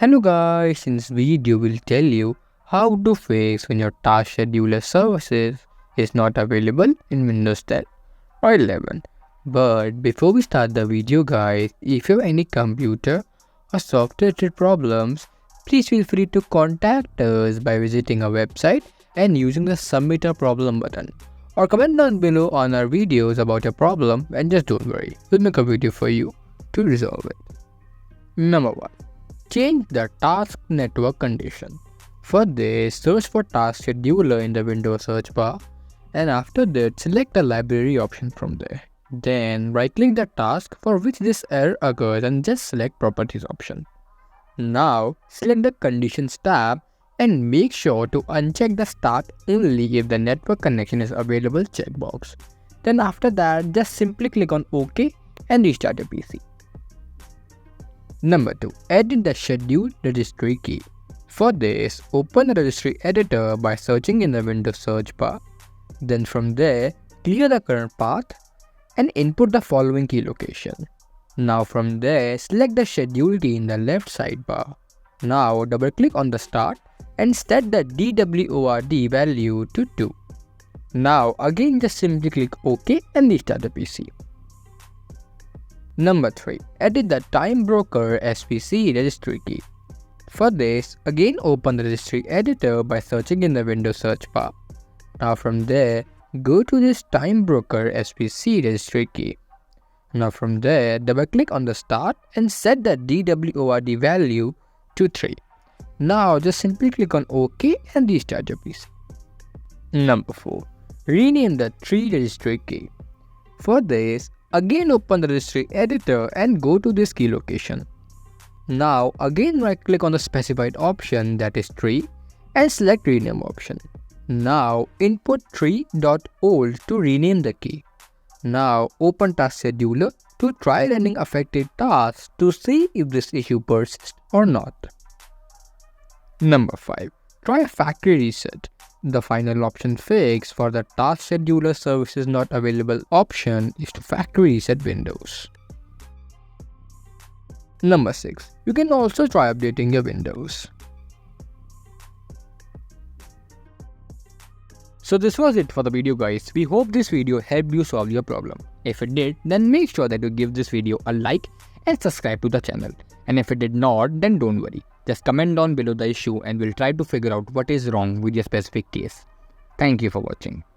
Hello guys, in this video we'll tell you how to fix when your task scheduler services is not available in Windows 10 or 11. But before we start the video guys, if you have any computer or software related problems, please feel free to contact us by visiting our website and using the submit a problem button. Or comment down below on our videos about your problem and just don't worry, we'll make a video for you to resolve it. Number 1. Change the task network condition. For this, search for task scheduler in the Windows search bar, and after that select the library option from there. Then right click the task for which this error occurs and just select properties option. Now select the conditions tab and make sure to uncheck the start only if the network connection is available checkbox. Then after that just simply click on OK and restart your PC. Number 2. Edit the scheduled registry key. For this, open the registry editor by searching in the Windows search bar. Then from there, clear the current path and input the following key location. Now from there, select the schedule key in the left sidebar. Now double click on the start and set the DWORD value to 2. Now again just simply click OK and restart the PC. Number 3. Edit the TimeBrokerSvc registry key. For this, again open the registry editor by searching in the Windows search bar. Now from there, go to this TimeBrokerSvc registry key. Now from there, double click on the start and set the DWORD value to 3. Now just simply click on OK and restart your PC. Number 4. Rename the tree registry key. For this, again open the registry editor and go to this key location. Now again right click on the specified option, that is tree, and select rename option. Now input Tree.old to rename the key. Now open task scheduler to try running affected tasks to see if this issue persists or not. Number 5. Try a factory reset. The final option fix for the task scheduler services not available option is to factory reset Windows. Number 6. You can also try updating your Windows. So this was it for the video guys. We hope this video helped you solve your problem. If it did, then make sure that you give this video a like and subscribe to the channel. And if it did not, then don't worry. Just comment down below the issue and we'll try to figure out what is wrong with your specific case. Thank you for watching.